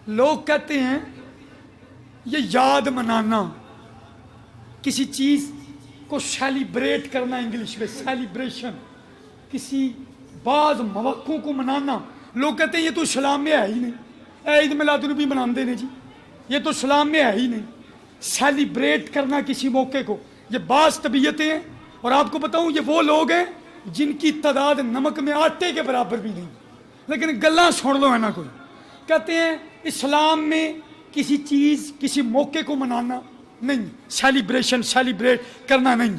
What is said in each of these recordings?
لوگ کہتے ہیں یہ یاد منانا، کسی چیز کو سیلیبریٹ کرنا، انگلش میں سیلیبریشن، کسی بعض مواقعوں کو منانا، لوگ کہتے ہیں یہ تو اسلام میں ہے ہی نہیں، عید میلاد النبی مناتے ہیں جی، یہ تو اسلام میں ہے ہی نہیں۔ سیلیبریٹ کرنا کسی موقع کو، یہ بعض طبیعتیں ہیں، اور آپ کو بتاؤں یہ وہ لوگ ہیں جن کی تعداد نمک میں آٹے کے برابر بھی نہیں، لیکن گلاں سن لو ہے نا کوئی، کہتے ہیں اسلام میں کسی چیز کسی موقع کو منانا نہیں، سیلیبریشن سیلیبریٹ کرنا نہیں۔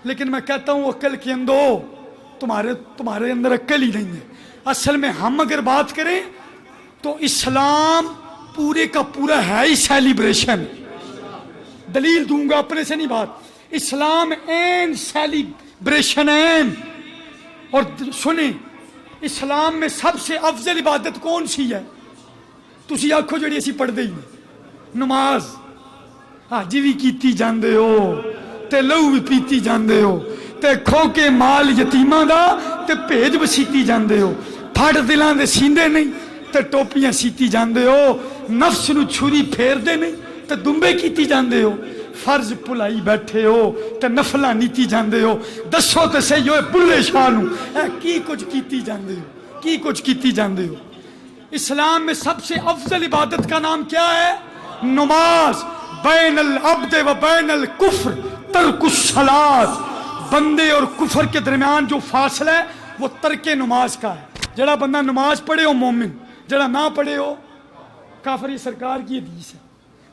لیکن میں کہتا ہوں عقل کے اندر تمہارے اندر عقل ہی نہیں ہے۔ اصل میں ہم اگر بات کریں تو اسلام پورے کا پورا ہے ہی سیلیبریشن۔ دلیل دوں گا، اپنے سے نہیں بات، اسلام این سیلیبریشن این۔ اور سنیں، اسلام میں سب سے افضل عبادت کون سی ہے؟ تسی آکھو جڑی اسی پڑھ دے ہی نماز، حج بھی کیتی جاندے ہو تے لہو بھی پیتی جاندے ہو تے کھو کے مال یتیماں دا تے بھیج بسیتی جاندے ہو، پھڑ دلاں دے سیندے نہیں تے ٹوپیاں سیتی جاندے ہو، نفس نو چھری پھیر دے نہیں تے دمبے کیتی جاندے ہو، فرض پلائی بیٹھے ہو تے نفلاں نیتی جاندے ہو۔ دسو تے صحیح ہوئے بلے شاہ نو اے کی کچھ کیتی جاندے ہو، کی کچھ کیتی جاندے ہو۔ اسلام میں سب سے افضل عبادت کا نام کیا ہے؟ نماز۔ بین العبد و بین الکفر ترک الصلاۃ، بندے اور کفر کے درمیان جو فاصلہ ہے وہ ترک نماز کا ہے۔ جڑا بندہ نماز پڑھے ہو مومن، جڑا نہ پڑھے ہو کافر۔ یہ سرکار کی حدیث ہے،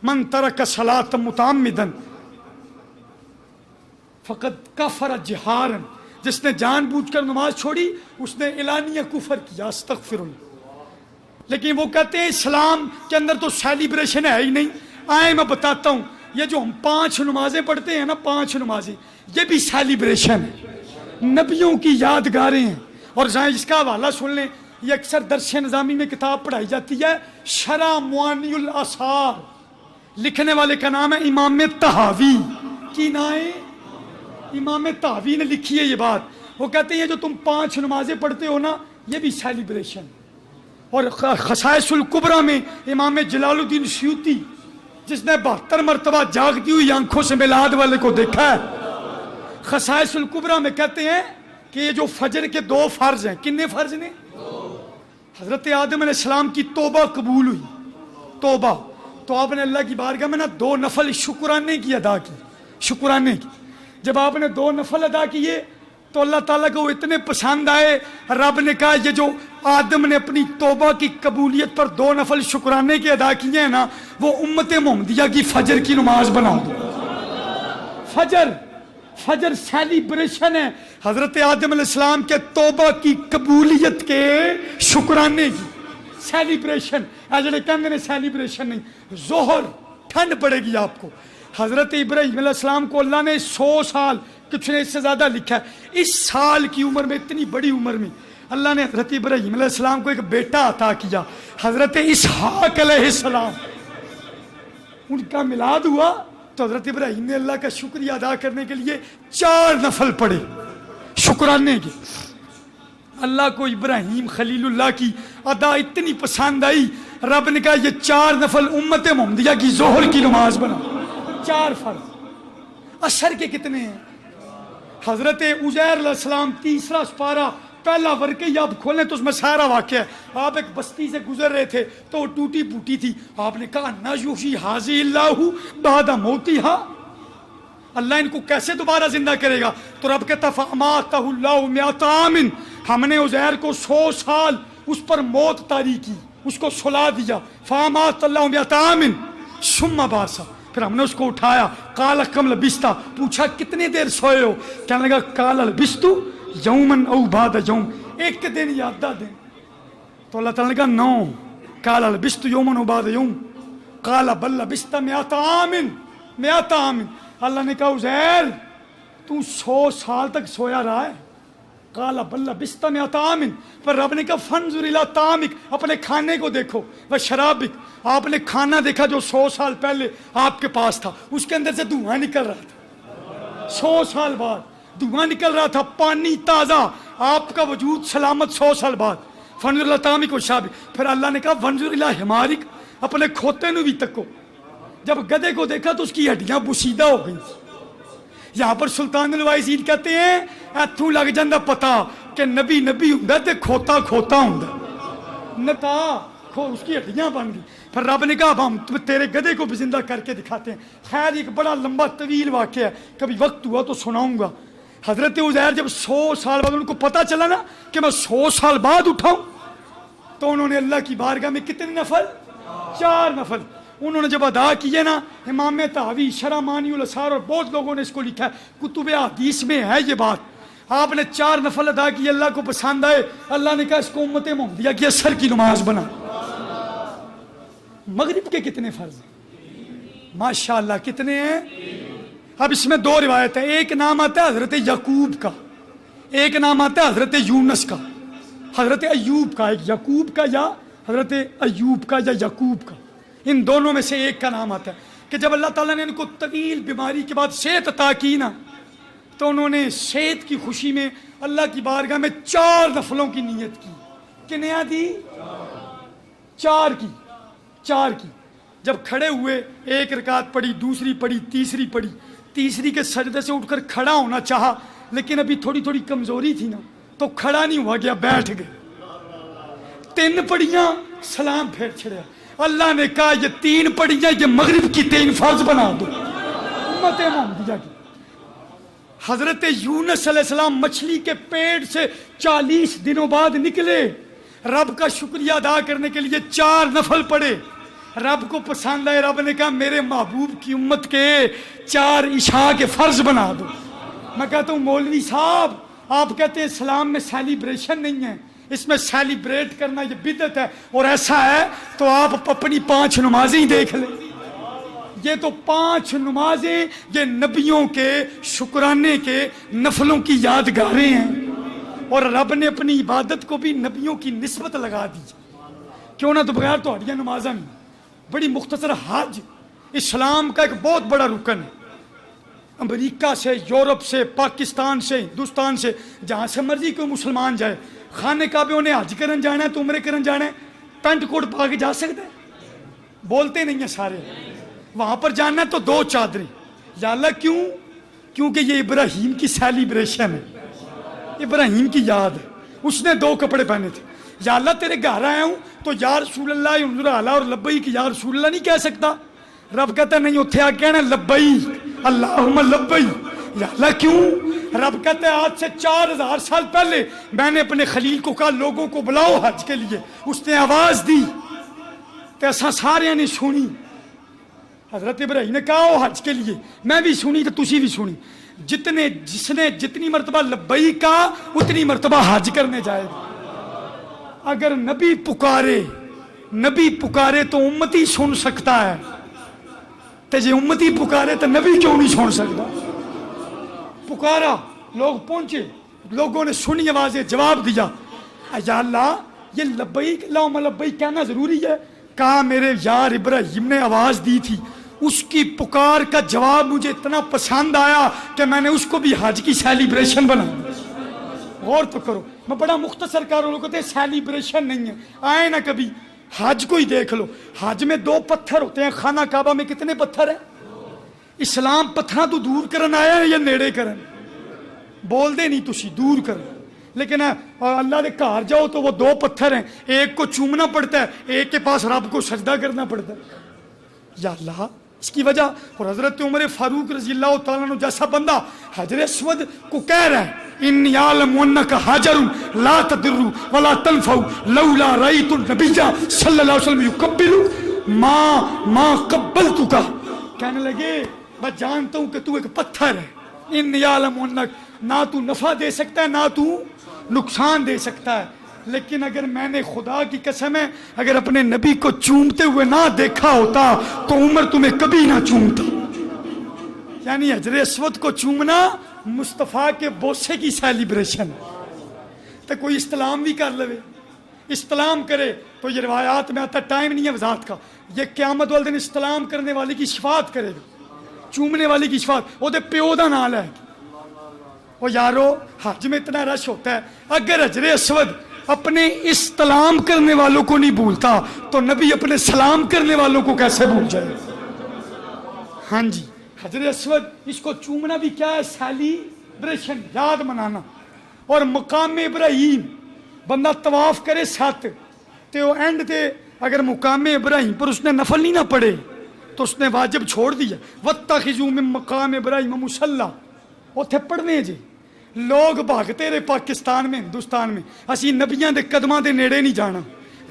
من ترک الصلاۃ متعمدا فقد کفر جہارا، جس نے جان بوجھ کر نماز چھوڑی اس نے اعلانیہ کفر کیا، استغفر اللہ۔ لیکن وہ کہتے ہیں اسلام کے اندر تو سیلیبریشن ہے ہی نہیں۔ آئے میں بتاتا ہوں، یہ جو ہم 5 نمازیں پڑھتے ہیں نا، 5 نمازیں، یہ بھی سیلیبریشن ہے، نبیوں کی یادگاریں ہیں۔ اور اس کا حوالہ سن لیں، یہ اکثر درس نظامی میں کتاب پڑھائی جاتی ہے، شرح معانی الاثار، لکھنے والے کا نام ہے امام طحاوی۔ کی نام ہے؟ امام طحاوی نے لکھی ہے یہ بات۔ وہ کہتے ہیں جو تم 5 نمازیں پڑھتے ہو نا، یہ بھی سیلیبریشن۔ اور خصائص الکبریٰ میں امام جلال الدین سیوطی، جس نے 72 مرتبہ جاگتی ہوئی آنکھوں سے میلاد والے کو دیکھا ہے، خصائص الکبریٰ میں کہتے ہیں کہ یہ جو فجر کے 2 فرض ہیں، کتنے فرض نے؟ حضرت آدم علیہ السلام کی توبہ قبول ہوئی، توبہ، تو آپ نے اللہ کی بارگاہ میں نا 2 نفل شکرانے کی ادا کی، شکرانے کی۔ جب آپ نے 2 نفل ادا کیے تو اللہ تعالیٰ کو وہ اتنے پسند آئے، رب نے کہا یہ جو آدم نے اپنی توبہ کی قبولیت پر 2 نفل شکرانے کے ادا کیے ہیں نا، وہ امت محمدیہ کی فجر کی نماز بنا دو۔ فجر سیلیبریشن ہے حضرت آدم علیہ السلام کے توبہ کی قبولیت کے شکرانے کی سیلیبریشن۔ جڑے کہندے نے سیلیبریشن نہیں، ظہر ٹھنڈ پڑے گی آپ کو۔ حضرت ابراہیم علیہ السلام کو اللہ نے 100 سال، کچھ نے اس سے زیادہ لکھا ہے، اس سال کی عمر میں، اتنی بڑی عمر میں اللہ نے حضرت ابراہیم علیہ السلام کو ایک بیٹا عطا کیا، حضرت اسحاق علیہ السلام۔ ان کا میلاد ہوا تو حضرت ابراہیم نے اللہ کا شکریہ ادا کرنے کے لیے 4 نفل پڑھے شکرانے کے۔ اللہ کو ابراہیم خلیل اللہ کی ادا اتنی پسند آئی، رب نے کہا یہ 4 نفل امت محمدیہ کی ظہر کی نماز بنا۔ 4 فرض۔ عصر کے کتنے ہیں؟ حضرت عزیر علیہ السلام 3 سپارہ پہلا ورقہ آپ کھولیں تو اس میں سارا واقعہ ہے۔ آپ ایک بستی سے گزر رہے تھے تو وہ ٹوٹی پھوٹی تھی، آپ نے کہا نہ یحیی ھذہ اللہ بعد موتھا، اللہ ان کو کیسے دوبارہ زندہ کرے گا؟ تو رب کہتا فاماتہ اللہ 100 عام، ہم نے عزیر کو 100 سال اس پر موت طاری کی، اس کو سلا دیا۔ فاماتہ اللہ 100 عام ثم بعثہ، پھر ہم نے اس کو اٹھایا۔ قال کم لبثت، پوچھا کتنی دیر سوئے ہو؟ کہنے لگا قال لبثت یومن او بعد یوم، 1 دن یا آدھا دن۔ تو اللہ تعالیٰ نے کہا نو، قال لبثت یومن او بعد یوم، قال بل لبثت 100 عام 100 عام۔ اللہ نے کہا عزیر تو 100 سال تک سویا رہا ہے؟ قال بل لبثت 100 عام۔ پر رب نے کہا فانظر الی طعامک، اپنے کھانے کو دیکھو، و شرابک، آپ نے کھانا دیکھا جو 100 سال پہلے آپ کے پاس تھا، اس کے اندر سے دھواں نکل رہا تھا، 100 سال بعد دھواں نکل رہا تھا، پانی تازہ، آپ کا وجود سلامت 100 سال بعد۔ فانظر الی طعامک و شرابک، پھر اللہ نے کہا فانظر الی حمارک، اپنے کھوتے نو بھی تکو، جب گدے کو دیکھا تو اس کی ہڈیاں بوسیدہ ہو گئی. یہاں پر سلطان الوائزین کہتے ہیں ایتھوں لگ جاندہ پتا کہ نبی نبی ہوندا تے کھوتا کھوتا ہوندا. نتا اس کی ہڈیاں بن گئی. پھر رب نے کہا اب ہم تیرے گدے کو بھی زندہ کر کے دکھاتے ہیں. خیر ایک بڑا لمبا طویل واقعہ ہے، کبھی وقت ہوا تو سناؤں گا. حضرت عزیر جب 100 سال بعد ان کو پتا چلا نا کہ میں 100 سال بعد اٹھاؤں، تو انہوں نے اللہ کی بارگاہ میں کتنے نفل؟ 4 نفل انہوں نے جب ادا کیے نا. امام طحاوی، شرح مانی الاسرار اور بہت لوگوں نے اس کو لکھا ہے، کتب حدیث میں ہے یہ بات. آپ نے 4 نفل ادا کیے، اللہ کو پسند آئے. اللہ نے کہا اس کو امت محمدیہ کی اثر کی نماز بنا. مغرب کے کتنے فرض ہیں؟ ماشاءاللہ کتنے ہیں؟ اب اس میں 2 روایت ہیں. ایک نام آتا ہے حضرت یعقوب کا، ایک نام آتا ہے حضرت یونس کا، حضرت ایوب کا. ایک یعقوب کا یا حضرت ایوب کا یا یعقوب کا، ان دونوں میں سے ایک کا نام آتا ہے کہ جب اللہ تعالیٰ نے ان کو طویل بیماری کے بعد صحت عطا کی نا، تو انہوں نے صحت کی خوشی میں اللہ کی بارگاہ میں 4 نفلوں کی نیت کی. کنیا دی؟ 4 کی. جب کھڑے ہوئے، 1 رکعت پڑھی، دوسری پڑھی، تیسری پڑھی. تیسری کے سجدے سے اٹھ کر کھڑا ہونا چاہا، لیکن ابھی تھوڑی تھوڑی کمزوری تھی نا، تو کھڑا نہیں ہوا گیا، بیٹھ گئے. 3 پڑھیاں، سلام پھیر چھڑیا. اللہ نے کہا یہ 3 پڑھیاں یہ مغرب کی 3 فرض بنا دو امت محمدیہ کی. حضرت یونس علیہ السلام مچھلی کے پیٹ سے 40 دنوں بعد نکلے، رب کا شکریہ ادا کرنے کے لیے 4 نفل پڑھے. رب کو پسند آئے، رب نے کہا میرے محبوب کی امت کے 4 عشاء کے فرض بنا دو. میں کہتا ہوں مولوی صاحب آپ کہتے ہیں اسلام میں سیلیبریشن نہیں ہے، اس میں سیلیبریٹ کرنا یہ بدعت ہے، اور ایسا ہے تو آپ اپنی 5 نمازیں ہی دیکھ لیں. یہ تو 5 نمازیں یہ نبیوں کے شکرانے کے نفلوں کی یادگاریں ہیں، اور رب نے اپنی عبادت کو بھی نبیوں کی نسبت لگا دی. کیوں نہ تو بغیر تو ہڈیاں نمازاں نہیں. بڑی مختصر حج اسلام کا ایک بہت بڑا رکن ہے. امریکہ سے، یورپ سے، پاکستان سے، ہندوستان سے، جہاں سے مرضی کوئی مسلمان جائے، خانے کعبے انہیں حج کرن جانا ہے تو عمرے کرن جانا ہے، پینٹ کوٹ پا کے جا سکتے ہیں؟ بولتے نہیں ہیں سارے. وہاں پر جانا ہے تو 2 چادریں. یا اللہ کیوں؟ کیونکہ یہ ابراہیم کی سیلیبریشن ہے، ابراہیم کی یاد ہے، اس نے 2 کپڑے پہنے تھے. یا اللہ تیرے گھر آیا ہوں تو یا رسول اللہ انظر اعلیٰ اور لبیک یا رسول اللہ نہیں کہہ سکتا. رب کہتا نہیں، اتھے آ کہنا لبیک اللہم لبیک. یا اللہ کیوں؟ رب کہتا ہے آج سے 4000 سال پہلے میں نے اپنے خلیل کو کہا لوگوں کو بلاؤ حج کے لیے، اس نے آواز دی تو ایسا سارے نے سنی. حضرت ابراہیم نے کہا او حج کے لیے، میں بھی سنی تو تسی بھی سنی. جس نے جتنی مرتبہ لبیک کہا اتنی مرتبہ حج کرنے جائے گا. اگر نبی پکارے تو امتی سن سکتا ہے، تو جی امتی پکارے تو نبی کیوں نہیں سن سکتا؟ پکارا، لوگ پہنچے، لوگوں نے سنی آوازیں، جواب دیا. یا اللہ یہ لبیک اللہم لبیک کہنا ضروری ہے؟ کہا میرے یار ابراہیم نے آواز دی تھی، اس کی پکار کا جواب مجھے اتنا پسند آیا کہ میں نے اس کو بھی حج کی سیلیبریشن بنا دی. غور تو کرو، میں بڑا مختصر کر رہا ہوں. کہتے ہیں سیلیبریشن نہیں ہے، آئے نا کبھی حج کو ہی دیکھ لو. حج میں 2 پتھر ہوتے ہیں، خانہ کعبہ میں کتنے پتھر ہیں؟ اسلام پتھراں تو دور کرن آیا ہے یا نیڑے کرن؟ بول دے نہیں تسی دور کرن. لیکن اللہ دے گھر جاؤ تو وہ 2 پتھر ہیں، ایک کو چومنا پڑتا ہے، ایک کے پاس رب کو سجدہ کرنا پڑتا ہے. یا اللہ اس کی وجہ. اور حضرت عمر فاروق رضی اللہ تعالیٰ عنہ جیسا بندہ حجر اسود کو کہہ رہا ہے انی اعلم انک حجر لا تضر ولا تنفع لولا رأیت النبی صلی اللہ علیہ وسلم یقبل ما قبلتک. کہنے لگے میں جانتا ہوں کہ تو ایک پتھر ہے، انی اعلم انک، نہ تو نفع دے سکتا ہے نہ تو نقصان دے سکتا ہے، لیکن اگر میں نے خدا کی قسم ہے اگر اپنے نبی کو چومتے ہوئے نہ دیکھا ہوتا تو عمر تمہیں کبھی نہ چومتا. یعنی حجر اسود کو چومنا مصطفیٰ کے بوسے کی سیلیبریشن. تو کوئی استلام بھی کر لے، استلام کرے تو یہ روایات میں آتا، ٹائم نہیں ہے وضاحت کا، یہ قیامت والے دن استلام کرنے والے کی شفاعت کرے گا، چومنے والی کی شفاعت وہ دے پیو دا نال ہے. وہ یارو حج میں اتنا رش ہوتا ہے، اگر حجر اسود اپنے استلام کرنے والوں کو نہیں بھولتا تو نبی اپنے سلام کرنے والوں کو کیسے بھول جائے؟ ہاں جی، حجر اسود اس کو چومنا بھی کیا ہے؟ سیلیبریشن، یاد منانا. اور مقام ابراہیم بندہ طواف کرے ساتھ تے وہ اینڈ تے اگر مقام ابراہیم پر اس نے نفل نہیں نہ پڑے تو اس نے واجب چھوڑ دیا. وَاتَّخِذُوا مِن مقام ابراہیم مصلی، اتھے پڑھنے جی. لوگ بھاگتے رہے پاکستان میں، ہندوستان میں، اسی نبیاں دے قدماں دے نیڑے نہیں جانا،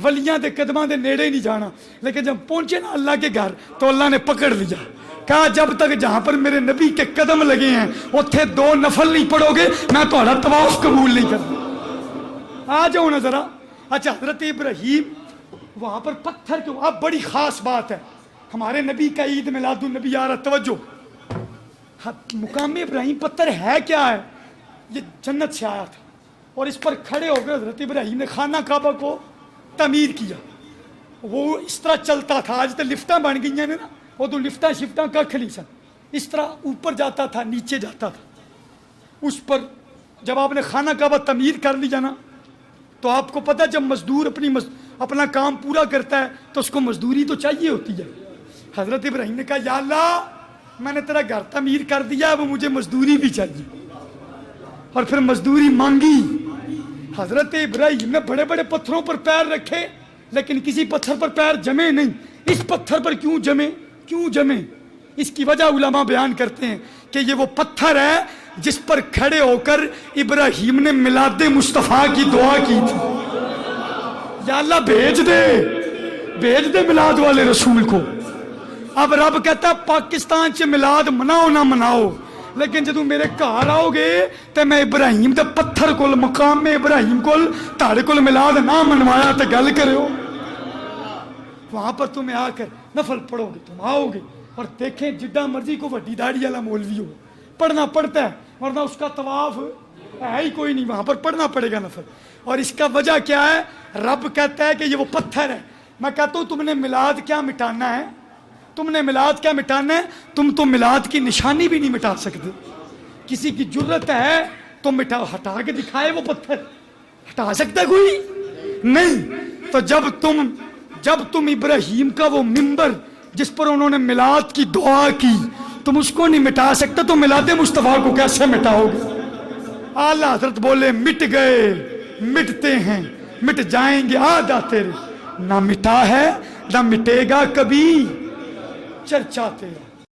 ولیاں دے قدماں دے نیڑے نہیں جانا. لیکن جب پہنچے نا اللہ کے گھر تو اللہ نے پکڑ لیا، کہا جب تک جہاں پر میرے نبی کے قدم لگے ہیں اتھے 2 نفل نہیں پڑھو گے میں تمہارا طواف قبول نہیں کرتا. آ جاؤ نا ذرا. اچھا، حضرت ابراہیم وہاں پر پتھر کیوں؟ اب بڑی خاص بات ہے، ہمارے نبی کا عید میلاد النبی آ رہا، توجہ. مقام ابراہیم پتھر ہے کیا ہے؟ یہ جنت سے آیا تھا اور اس پر کھڑے ہو کر حضرت ابراہیم نے خانہ کعبہ کو تعمیر کیا. وہ اس طرح چلتا تھا، آج تو لفٹاں بن گئی ہیں نا، وہ تو لفٹاں شفٹاں ککھ نہیں سن، اس طرح اوپر جاتا تھا نیچے جاتا تھا. اس پر جب آپ نے خانہ کعبہ تعمیر کر لیا نا تو آپ کو پتہ جب مزدور اپنا کام پورا کرتا ہے تو اس کو مزدوری تو چاہیے ہوتی ہے. حضرت ابراہیم نے کہا یا اللہ میں نے تیرا گھر تعمیر کر دیا، اب مجھے مزدوری بھی چاہیے، اور پھر مزدوری مانگی. حضرت ابراہیم نے بڑے بڑے پتھروں پر پیر رکھے لیکن کسی پتھر پر پیر جمے نہیں. اس پتھر پر کیوں جمے؟ اس کی وجہ علماء بیان کرتے ہیں کہ یہ وہ پتھر ہے جس پر کھڑے ہو کر ابراہیم نے میلاد مصطفیٰ کی دعا کی تھی. یا اللہ بھیج دے میلاد والے رسول کو. اب رب کہتا ہے پاکستان سے میلاد مناؤ نہ مناؤ، لیکن جدو میرے گھر آؤ گے تو میں ابراہیم دے پتھر کول، مقام میں ابراہیم کول تاڑے کول میلاد نہ منوایا تو گل کرو. وہاں پر تمہیں آ کر نفل پڑھو گے، تم آؤ گے اور دیکھیں جڈا مرضی کو وڈی داڑھی والا مولوی ہو پڑھنا پڑتا ہے، ورنہ اس کا طواف ہے ہی کوئی نہیں، وہاں پر پڑھنا پڑے گا نفل. اور اس کا وجہ کیا ہے؟ رب کہتا ہے کہ یہ وہ پتھر ہے. میں کہتا ہوں تم نے میلاد کیا مٹانا ہے؟ تم تو میلاد کی نشانی بھی نہیں مٹا سکتے. کسی کی جرت ہے تو ہٹا کے دکھائے، وہ پتھر ہٹا سکتا ہے کوئی نہیں. تو جب تم ابراہیم کا وہ منبر جس پر انہوں نے میلاد کی دعا کی تم اس کو نہیں مٹا سکتے تو میلاد مصطفیٰ کو کیسے مٹاؤ گے؟ اعلیٰ حضرت بولے مٹ گئے، مٹتے ہیں، مٹ جائیں گے آدھا تیرے، نہ مٹا ہے نہ مٹے گا کبھی چرچا تیرا.